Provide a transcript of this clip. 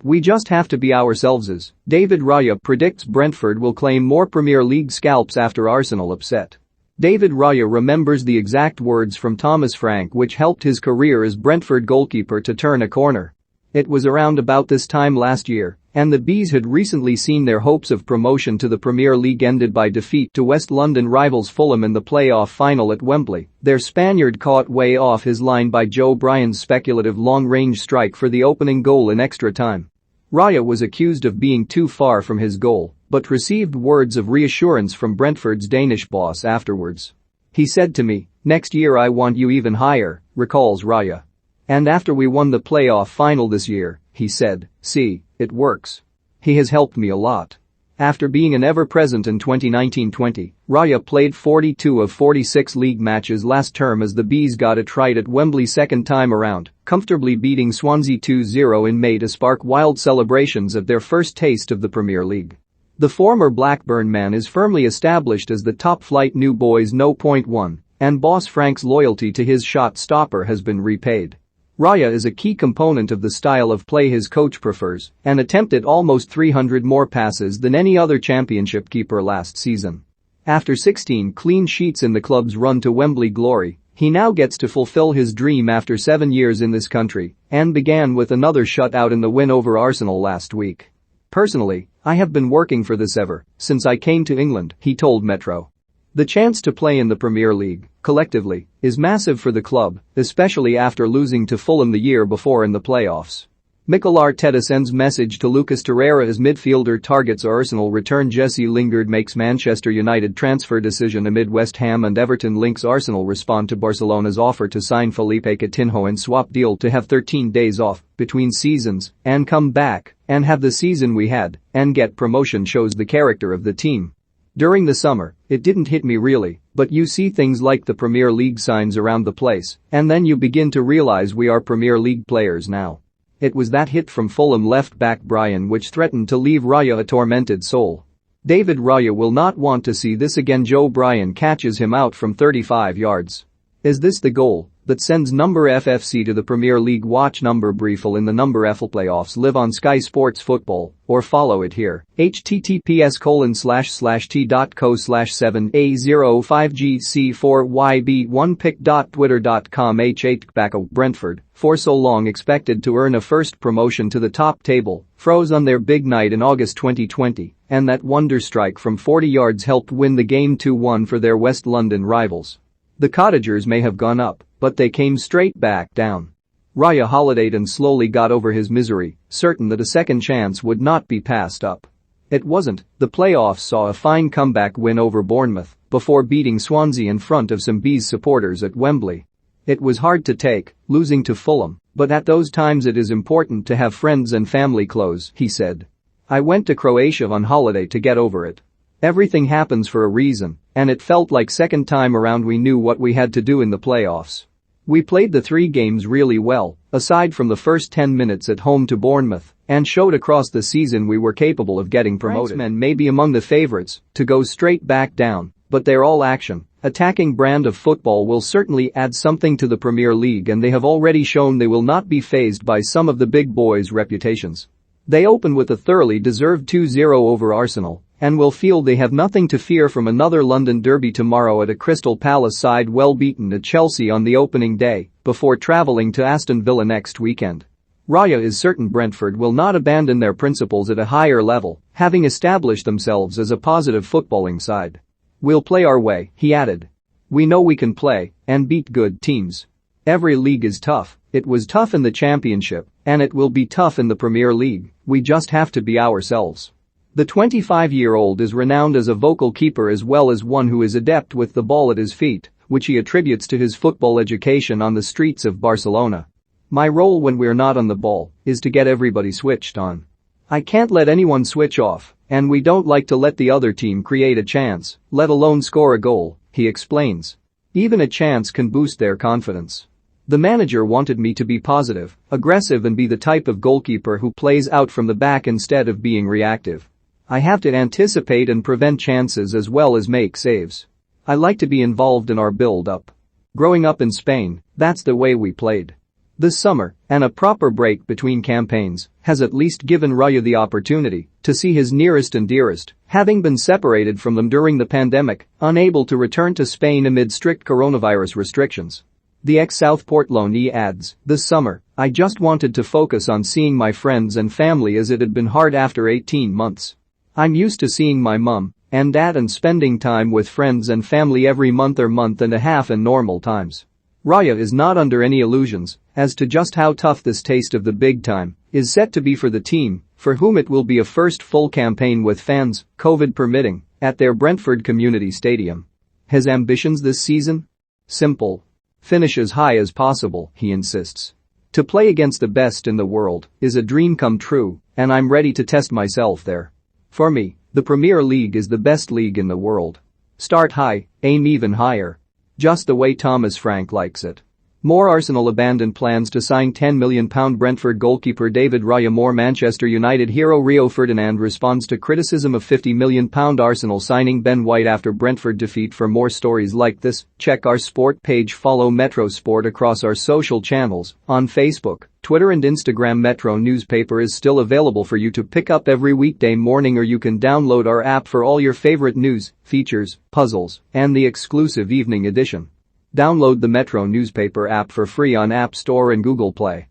We just have to be ourselves. David Raya predicts Brentford will claim more Premier League scalps after Arsenal upset. David Raya remembers the exact words from Thomas Frank which helped his career as Brentford goalkeeper to turn a corner. It was around about this time last year, and the Bees had recently seen their hopes of promotion to the Premier League ended by defeat to West London rivals Fulham in the playoff final at Wembley. Their Spaniard caught way off his line by Joe Bryan's speculative long-range strike for the opening goal in extra time. Raya was accused of being too far from his goal, but received words of reassurance from Brentford's Danish boss afterwards. He said to me, "Next year I want you even higher," recalls Raya. And after we won the playoff final this year, he said, "See, it works. He has helped me a lot." After being an ever-present in 2019-20, Raya played 42 of 46 league matches last term as the Bees got it right at Wembley second time around, comfortably beating Swansea 2-0 in May to spark wild celebrations at their first taste of the Premier League. The former Blackburn man is firmly established as the top-flight new boys no. 1, and boss Frank's loyalty to his shot stopper has been repaid. Raya is a key component of the style of play his coach prefers and attempted almost 300 more passes than any other championship keeper last season. After 16 clean sheets in the club's run to Wembley glory, he now gets to fulfill his dream after 7 years in this country and began with another shutout in the win over Arsenal last week. "Personally, I have been working for this ever since I came to England," he told Metro. The chance to play in the Premier League, collectively, is massive for the club, especially after losing to Fulham the year before in the playoffs. Mikel Arteta sends message to Lucas Torreira as midfielder targets Arsenal return. Jesse Lingard makes Manchester United transfer decision amid West Ham and Everton links. Arsenal respond to Barcelona's offer to sign Felipe Coutinho and swap deal to have 13 days off between seasons and come back and have the season we had and get promotion shows the character of the team. During the summer, it didn't hit me really, but you see things like the Premier League signs around the place, and then you begin to realize we are Premier League players now. It was that hit from Fulham left-back Bryan which threatened to leave Raya a tormented soul. David Raya will not want to see this again. Joe Bryan catches him out from 35 yards. Is this the goal that sends number FFC to the Premier League? Watch number Briefel in the number FL playoffs live on Sky Sports Football or follow it here. https://t.co/7a05gc4yb1pick.twitter.com H8 Brentford, for so long expected to earn a first promotion to the top table, froze on their big night in August 2020, and that wonder strike from 40 yards helped win the game 2-1 for their West London rivals. The Cottagers may have gone up, but they came straight back down. Raya holidayed and slowly got over his misery, certain that a second chance would not be passed up. It wasn't. The playoffs saw a fine comeback win over Bournemouth before beating Swansea in front of some Bees supporters at Wembley. It was hard to take, losing to Fulham, but at those times it is important to have friends and family close, he said. I went to Croatia on holiday to get over it. Everything happens for a reason, and it felt like second time around we knew what we had to do in the playoffs. We played the 3 games really well, aside from the first 10 minutes at home to Bournemouth, and showed across the season we were capable of getting promoted. Men may be among the favourites to go straight back down, but they're all action. Attacking brand of football will certainly add something to the Premier League, and they have already shown they will not be fazed by some of the big boys' reputations. They open with a thoroughly deserved 2-0 over Arsenal and will feel they have nothing to fear from another London derby tomorrow at a Crystal Palace side well beaten at Chelsea on the opening day before travelling to Aston Villa next weekend. Raya is certain Brentford will not abandon their principles at a higher level, having established themselves as a positive footballing side. We'll play our way, he added. We know we can play and beat good teams. Every league is tough. It was tough in the Championship, and it will be tough in the Premier League. We just have to be ourselves. The 25-year-old is renowned as a vocal keeper as well as one who is adept with the ball at his feet, which he attributes to his football education on the streets of Barcelona. My role when we're not on the ball is to get everybody switched on. I can't let anyone switch off, and we don't like to let the other team create a chance, let alone score a goal, he explains. Even a chance can boost their confidence. The manager wanted me to be positive, aggressive and be the type of goalkeeper who plays out from the back instead of being reactive. I have to anticipate and prevent chances as well as make saves. I like to be involved in our build-up. Growing up in Spain, that's the way we played. This summer, and a proper break between campaigns, has at least given Raya the opportunity to see his nearest and dearest, having been separated from them during the pandemic, unable to return to Spain amid strict coronavirus restrictions. The ex-Southport loanee adds, "This summer, I just wanted to focus on seeing my friends and family as it had been hard after 18 months. I'm used to seeing my mum and dad and spending time with friends and family every month or month and a half in normal times." Raya is not under any illusions as to just how tough this taste of the big time is set to be for the team, for whom it will be a first full campaign with fans, COVID permitting, at their Brentford community stadium. His ambitions this season? Simple. Finish as high as possible, he insists. To play against the best in the world is a dream come true, and I'm ready to test myself there. For me, the Premier League is the best league in the world. Start high, aim even higher. Just the way Thomas Frank likes it. More Arsenal abandoned plans to sign £10 million Brentford goalkeeper David Raya. More Manchester United hero Rio Ferdinand responds to criticism of £50 million Arsenal signing Ben White after Brentford defeat. For more stories like this, check our sport page. Follow Metro Sport across our social channels, on Facebook, Twitter and Instagram. Metro newspaper is still available for you to pick up every weekday morning, or you can download our app for all your favorite news, features, puzzles, and the exclusive evening edition. Download the Metro newspaper app for free on App Store and Google Play.